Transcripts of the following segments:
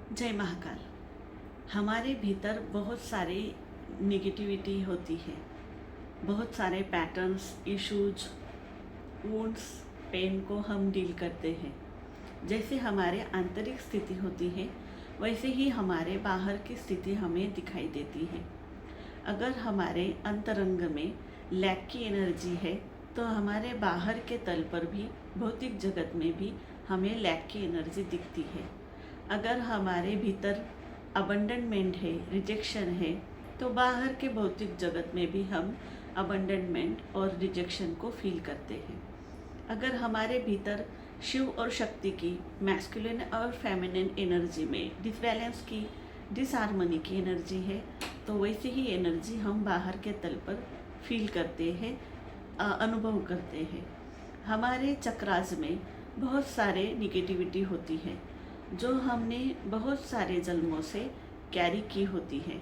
जय महाकाल। हमारे भीतर बहुत सारी निगेटिविटी होती है, बहुत सारे पैटर्न्स, इश्यूज, वुंड्स, पेन को हम डील करते हैं। जैसे हमारे आंतरिक स्थिति होती है वैसे ही हमारे बाहर की स्थिति हमें दिखाई देती है। अगर हमारे अंतरंग में लैक की एनर्जी है तो हमारे बाहर के तल पर भी, भौतिक जगत में भी हमें लैक की एनर्जी दिखती है। अगर हमारे भीतर अबंडनमेंट है, रिजेक्शन है, तो बाहर के भौतिक जगत में भी हम अबंडनमेंट और रिजेक्शन को फील करते हैं। अगर हमारे भीतर शिव और शक्ति की, मैस्कुलिन और फेमिनिन एनर्जी में डिसबैलेंस की, डिसहार्मनी की एनर्जी है, तो वैसे ही एनर्जी हम बाहर के तल पर फील करते हैं, अनुभव करते हैं। हमारे चक्रास में बहुत सारे निगेटिविटी होती है जो हमने बहुत सारे जन्मों से कैरी की होती है।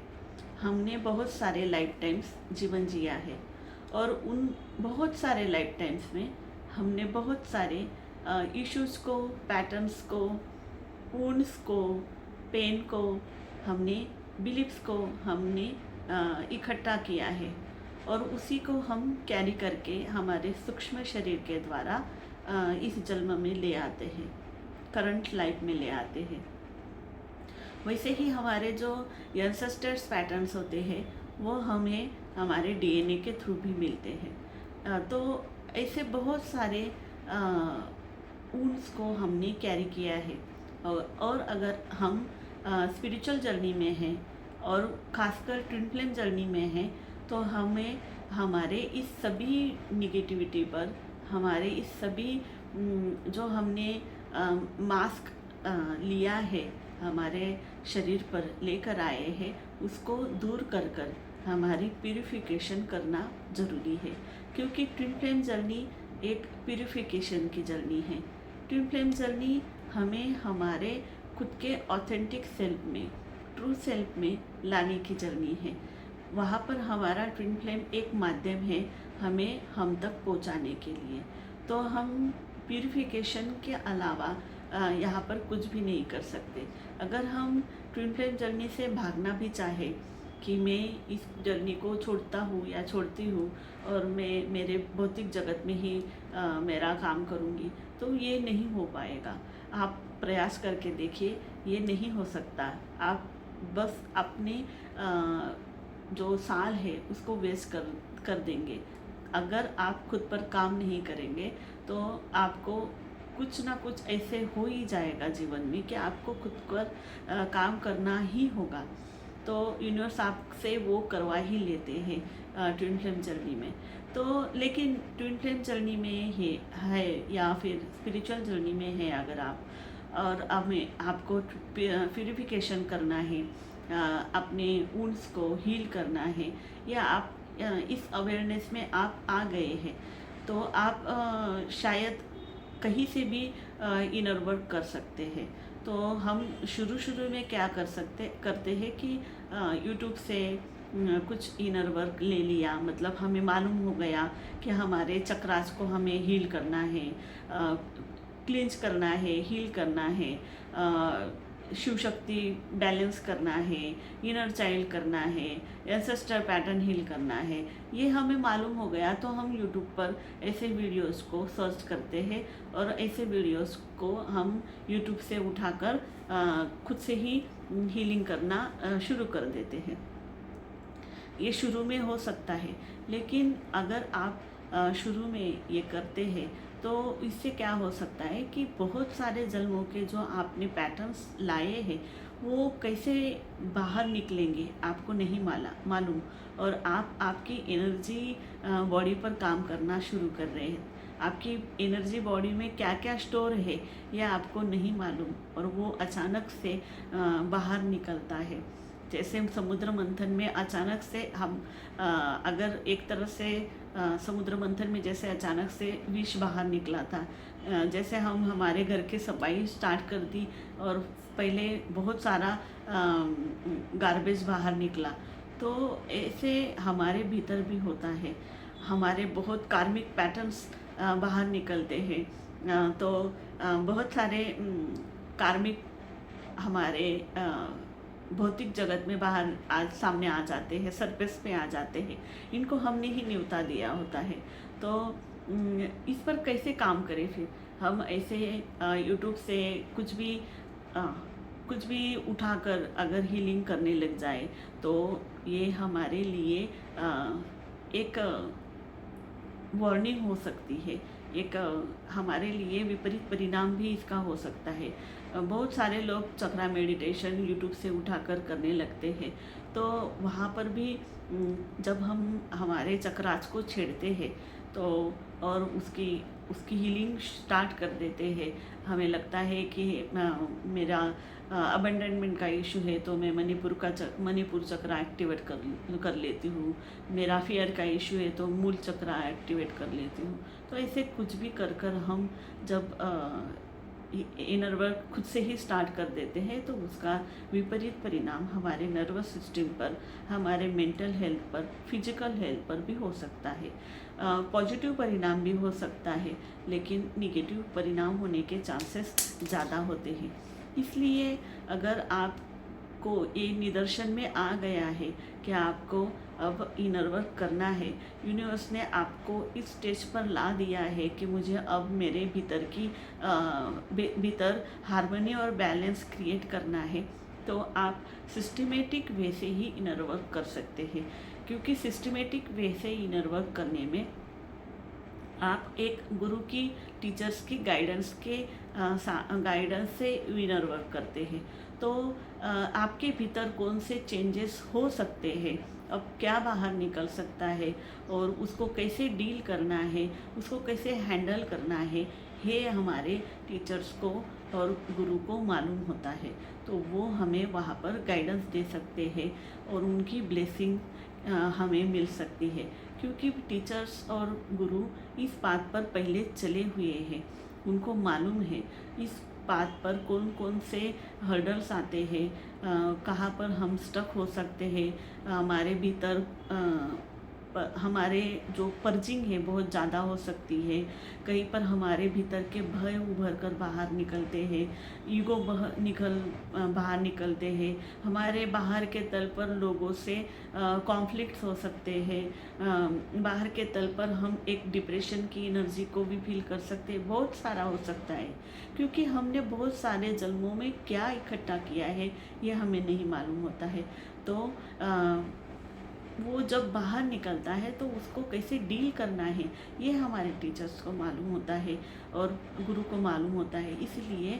हमने बहुत सारे लाइफ टाइम्स जीवन जिया है और उन बहुत सारे लाइफ टाइम्स में हमने बहुत सारे इश्यूज़ को, पैटर्न्स को, वुंड्स को, पेन को, हमने बिलीफ्स को हमने इकट्ठा किया है और उसी को हम कैरी करके हमारे सूक्ष्म शरीर के द्वारा इस जन्म में ले आते हैं, करंट लाइफ में ले आते हैं। वैसे ही हमारे जो एंसेस्टर्स पैटर्न्स होते हैं वो हमें हमारे डीएनए के थ्रू भी मिलते हैं। तो ऐसे बहुत सारे वुंड्स को हमने कैरी किया है और अगर हम स्पिरिचुअल जर्नी में हैं और ख़ासकर ट्विन फ्लेम जर्नी में हैं तो हमें हमारे इस सभी निगेटिविटी पर, हमारे इस सभी जो हमने मास्क लिया है, हमारे शरीर पर लेकर आए हैं, उसको दूर कर कर हमारी प्यूरिफिकेशन करना ज़रूरी है। क्योंकि ट्विन फ्लेम जर्नी एक प्यूरिफिकेशन की जर्नी है। ट्विन फ्लेम जर्नी हमें हमारे खुद के ऑथेंटिक सेल्फ में, ट्रू सेल्फ में लाने की जर्नी है। वहाँ पर हमारा ट्विन फ्लेम एक माध्यम है हमें हम तक पहुँचाने के लिए। तो हम प्यूरिफिकेशन के अलावा यहाँ पर कुछ भी नहीं कर सकते। अगर हम ट्विन फ्लेम जर्नी से भागना भी चाहे कि मैं इस जर्नी को छोड़ता हूँ या छोड़ती हूँ और मैं मेरे भौतिक जगत में ही मेरा काम करूँगी, तो ये नहीं हो पाएगा। आप प्रयास करके देखिए, ये नहीं हो सकता। आप बस अपने जो साल है उसको वेस्ट कर देंगे। अगर आप खुद पर काम नहीं करेंगे तो आपको कुछ ना कुछ ऐसे हो ही जाएगा जीवन में कि आपको खुद पर काम करना ही होगा। तो यूनिवर्स आपसे वो करवा ही लेते हैं ट्विन फ्लेम जर्नी में। तो लेकिन ट्विन फ्लेम जर्नी में है या फिर स्पिरिचुअल जर्नी में है अगर आप, और हमें आपको प्यूरिफिकेशन करना है, अपने वुंड्स को हील करना है, या आप इस अवेयरनेस में आप आ गए हैं, तो आप शायद कहीं से भी इनर वर्क कर सकते हैं। तो हम शुरू में क्या करते हैं कि यूट्यूब से कुछ इनर वर्क ले लिया, मतलब हमें मालूम हो गया कि हमारे चक्रास को हमें हील करना है, क्लींज करना है, हील करना है, शिव शक्ति बैलेंस करना है, इनर चाइल्ड करना है, एंसेस्टर पैटर्न हील करना है। ये हमें मालूम हो गया तो हम यूट्यूब पर ऐसे वीडियोस को सर्च करते हैं और ऐसे वीडियोस को हम यूट्यूब से उठाकर खुद से ही हीलिंग करना शुरू कर देते हैं। ये शुरू में हो सकता है, लेकिन अगर आप शुरू में ये करते हैं तो इससे क्या हो सकता है कि बहुत सारे जन्मों के जो आपने पैटर्न्स लाए हैं वो कैसे बाहर निकलेंगे आपको नहीं मालूम, और आप आपकी एनर्जी बॉडी पर काम करना शुरू कर रहे हैं। आपकी एनर्जी बॉडी में क्या क्या स्टोर है यह आपको नहीं मालूम और वो अचानक से बाहर निकलता है। जैसे समुद्र मंथन में अचानक से हम अगर एक तरह से समुद्र मंथन में जैसे अचानक से विष बाहर निकला था, जैसे हम हमारे घर की सफाई स्टार्ट कर दी और पहले बहुत सारा गार्बेज बाहर निकला, तो ऐसे हमारे भीतर भी होता है। हमारे बहुत कार्मिक पैटर्न्स बाहर निकलते हैं। तो बहुत सारे कार्मिक हमारे भौतिक जगत में बाहर आज सामने आ जाते हैं, सरफेस पे आ जाते हैं। इनको हमने ही न्योता दिया होता है। तो इस पर कैसे काम करें फिर? हम ऐसे यूट्यूब से अ, कुछ भी उठाकर अगर हीलिंग करने लग जाए तो ये हमारे लिए एक वार्निंग हो सकती है। एक हमारे लिए विपरीत परिणाम भी इसका हो सकता है। बहुत सारे लोग चक्रा मेडिटेशन यूट्यूब से उठाकर करने लगते हैं, तो वहाँ पर भी जब हम हमारे चक्रास को छेड़ते हैं तो और उसकी उसकी हीलिंग स्टार्ट कर देते हैं। हमें लगता है कि मेरा अबेंडनमेंट का इशू है तो मैं मणिपुर चक्र एक्टिवेट कर लेती हूँ। मेरा फियर का इशू है तो मूल चक्र एक्टिवेट कर लेती हूँ। तो ऐसे कुछ भी कर हम जब इनर वर्क खुद से ही स्टार्ट कर देते हैं तो उसका विपरीत परिणाम हमारे नर्वस सिस्टम पर, हमारे मेंटल हेल्थ पर, फिजिकल हेल्थ पर भी हो सकता है। पॉजिटिव परिणाम भी हो सकता है, लेकिन निगेटिव परिणाम होने के चांसेस ज़्यादा होते हैं। इसलिए अगर आपको ये निदर्शन में आ गया है कि आपको अब इनर वर्क करना है, यूनिवर्स ने आपको इस स्टेज पर ला दिया है कि मुझे अब मेरे भीतर हार्मनी और बैलेंस क्रिएट करना है, तो आप सिस्टमेटिक वे से ही इनर वर्क कर सकते हैं। क्योंकि सिस्टमेटिक वे से इनर वर्क करने में आप एक गुरु की, टीचर्स की गाइडेंस से इनर वर्क करते हैं। तो आपके भीतर कौन से चेंजेस हो सकते हैं, अब क्या बाहर निकल सकता है और उसको कैसे डील करना है, उसको कैसे हैंडल करना है, ये हमारे टीचर्स को और गुरु को मालूम होता है। तो वो हमें वहाँ पर गाइडेंस दे सकते हैं और उनकी ब्लेसिंग हमें मिल सकती है। क्योंकि टीचर्स और गुरु इस बात पर पहले चले हुए हैं, उनको मालूम है इस बात पर कौन कौन से हर्डल्स आते हैं, कहाँ पर हम स्टक हो सकते हैं। हमारे भीतर हमारे जो पर्जिंग है बहुत ज़्यादा हो सकती है। कहीं पर हमारे भीतर के भय उभर कर बाहर निकलते हैं, ईगो बाहर निकलते हैं। हमारे बाहर के तल पर लोगों से कॉन्फ्लिक्ट्स हो सकते हैं। बाहर के तल पर हम एक डिप्रेशन की एनर्जी को भी फील कर सकते हैं। बहुत सारा हो सकता है, क्योंकि हमने बहुत सारे जन्मों में क्या इकट्ठा किया है ये हमें नहीं मालूम होता है। तो वो जब बाहर निकलता है तो उसको कैसे डील करना है ये हमारे टीचर्स को मालूम होता है और गुरु को मालूम होता है। इसलिए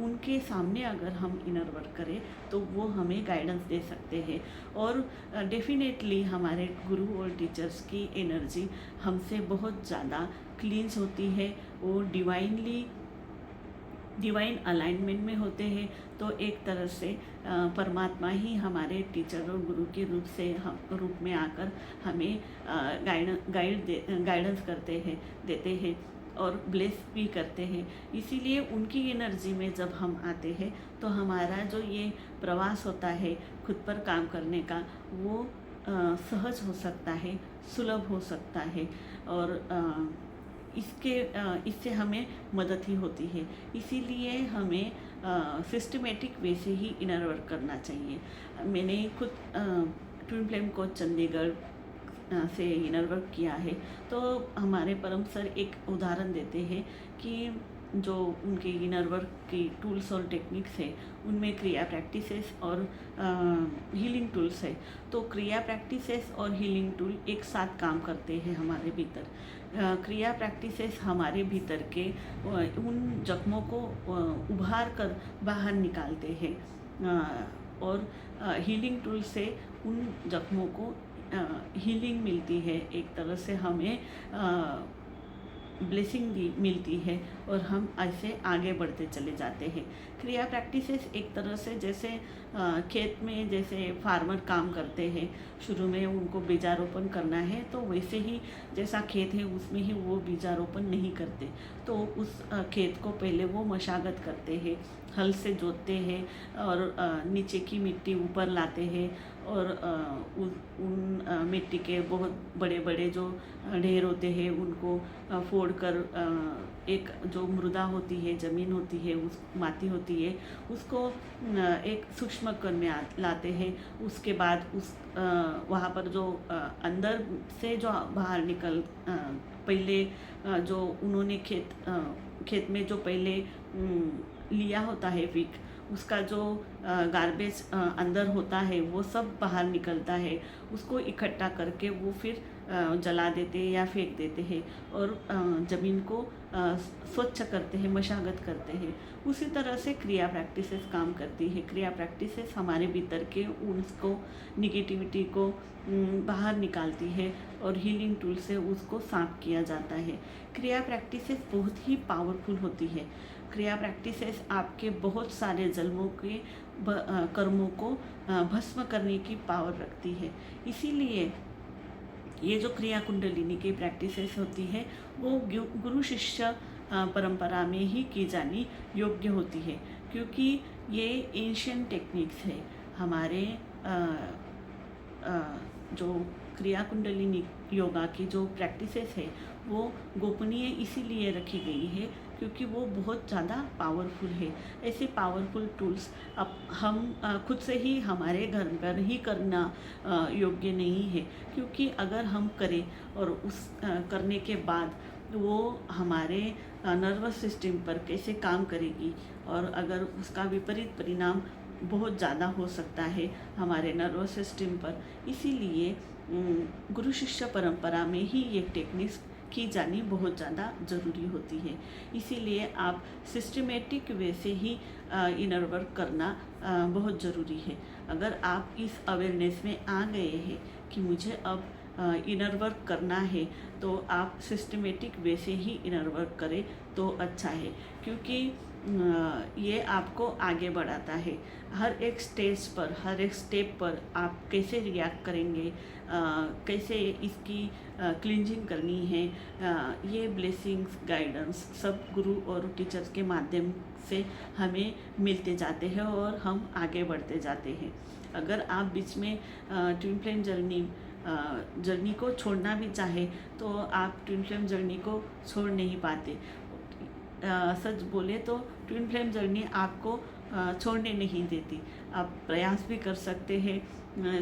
उनके सामने अगर हम इनर वर्क करें तो वो हमें गाइडेंस दे सकते हैं। और डेफिनेटली हमारे गुरु और टीचर्स की एनर्जी हमसे बहुत ज़्यादा क्लींस होती है। वो डिवाइन अलाइनमेंट में होते हैं। तो एक तरह से परमात्मा ही हमारे टीचर और गुरु के रूप में आकर हमें गाइडेंस देते हैं और ब्लेस भी करते हैं। इसीलिए उनकी एनर्जी में जब हम आते हैं तो हमारा जो ये प्रवास होता है खुद पर काम करने का, वो सहज हो सकता है, सुलभ हो सकता है और इससे हमें मदद ही होती है। इसीलिए हमें सिस्टमेटिक वे से ही इनर वर्क करना चाहिए। मैंने खुद ट्विन फ्लेम कोच चंडीगढ़ से इनर वर्क किया है। तो हमारे परम सर एक उदाहरण देते हैं कि जो उनके इनर वर्क की टूल्स और टेक्निक्स है उनमें क्रिया प्रैक्टिसेस और हीलिंग टूल्स है। तो क्रिया प्रैक्टिसेस और हीलिंग टूल एक साथ काम करते हैं हमारे भीतर। क्रिया प्रैक्टिसेस हमारे भीतर के उन जख्मों को उभार कर बाहर निकालते हैं और हीलिंग टूल से उन जख्मों को हीलिंग मिलती है। एक तरह से हमें ब्लेसिंग मिलती है और हम ऐसे आगे बढ़ते चले जाते हैं। क्रिया प्रैक्टिसेस एक तरह से जैसे खेत में जैसे फार्मर काम करते हैं, शुरू में उनको बीजारोपण करना है तो वैसे ही जैसा खेत है उसमें ही वो बीजारोपण नहीं करते। तो उस खेत को पहले वो मशागत करते हैं, हल से जोतते हैं और नीचे की मिट्टी ऊपर लाते हैं और उन मिट्टी के बहुत बड़े बड़े जो ढेर होते हैं उनको फोड़ कर एक जो जो मृदा होती है, ज़मीन होती है, उस माटी होती है, उसको एक सूक्ष्म कण में लाते हैं। उसके बाद उस वहाँ पर जो अंदर से जो बाहर पहले जो उन्होंने खेत में जो पहले लिया होता है विक, उसका जो गार्बेज अंदर होता है वो सब बाहर निकलता है। उसको इकट्ठा करके वो फिर जला देते हैं या फेंक देते हैं और ज़मीन को स्वच्छ करते हैं, मशागत करते हैं। उसी तरह से क्रिया प्रैक्टिसेस काम करती है। क्रिया प्रैक्टिसेस हमारे भीतर के उसको निगेटिविटी को बाहर निकालती है और हीलिंग टूल से उसको साफ किया जाता है। क्रिया प्रैक्टिसेस बहुत ही पावरफुल होती है। क्रिया प्रैक्टिसेस आपके बहुत सारे जन्मों के कर्मों को भस्म करने की पावर रखती है। इसीलिए ये जो क्रिया कुंडलिनी की प्रैक्टिसेस होती है वो गुरु शिष्य परंपरा में ही की जानी योग्य होती है, क्योंकि ये एंशिएंट टेक्निक्स है। हमारे जो क्रिया कुंडलिनी योगा की जो प्रैक्टिसेस है वो गोपनीय इसीलिए रखी गई है क्योंकि वो बहुत ज़्यादा पावरफुल है। ऐसे पावरफुल टूल्स अब हम खुद से ही हमारे घर पर ही करना योग्य नहीं है, क्योंकि अगर हम करें और उस करने के बाद वो हमारे नर्वस सिस्टम पर कैसे काम करेगी और अगर उसका विपरीत परिणाम बहुत ज़्यादा हो सकता है हमारे नर्वस सिस्टम पर। इसीलिए गुरु शिष्य परंपरा में ही ये टेक्निक्स की जानी बहुत ज़्यादा ज़रूरी होती है। इसीलिए आप सिस्टमेटिक वे से ही इनर वर्क करना बहुत ज़रूरी है। अगर आप इस अवेयरनेस में आ गए हैं कि मुझे अब इनर वर्क करना है, तो आप सिस्टमेटिक वे से ही इनर वर्क करें तो अच्छा है, क्योंकि ये आपको आगे बढ़ाता है। हर एक स्टेज पर, हर एक स्टेप पर आप कैसे रिएक्ट करेंगे, कैसे इसकी क्लींजिंग करनी है, ये ब्लेसिंग्स, गाइडेंस सब गुरु और टीचर्स के माध्यम से हमें मिलते जाते हैं और हम आगे बढ़ते जाते हैं। अगर आप बीच में ट्विन फ्लेम जर्नी को छोड़ना भी चाहे तो आप ट्विन फ्लेम जर्नी को छोड़ नहीं पाते। सच बोले तो ट्विन फ्लेम जर्नी आपको छोड़ने नहीं देती। आप प्रयास भी कर सकते हैं,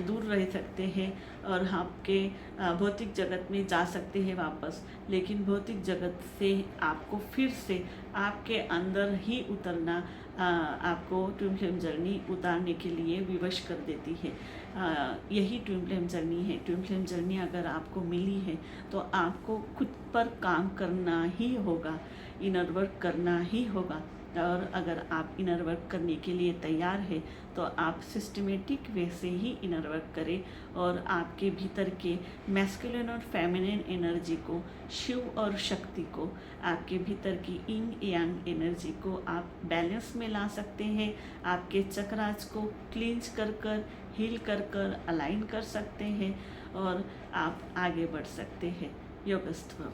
दूर रह सकते हैं और आपके भौतिक जगत में जा सकते हैं वापस, लेकिन भौतिक जगत से आपको फिर से आपके अंदर ही उतरना आपको ट्विन फ्लेम जर्नी उतारने के लिए विवश कर देती है। यही ट्विन फ्लेम जर्नी है। ट्विन फ्लेम जर्नी अगर आपको मिली है तो आपको खुद पर काम करना ही होगा, इनर वर्क करना ही होगा। और अगर आप इनर वर्क करने के लिए तैयार है तो आप सिस्टमेटिक वे से ही इनर वर्क करें और आपके भीतर के मैस्कुलिन और फेमिनिन एनर्जी को, शिव और शक्ति को, आपके भीतर की यिंग यांग एनर्जी को आप बैलेंस में ला सकते हैं। आपके चक्रास को क्लींज कर हील कर अलाइन कर सकते हैं और आप आगे बढ़ सकते हैं। योगस्थ भव।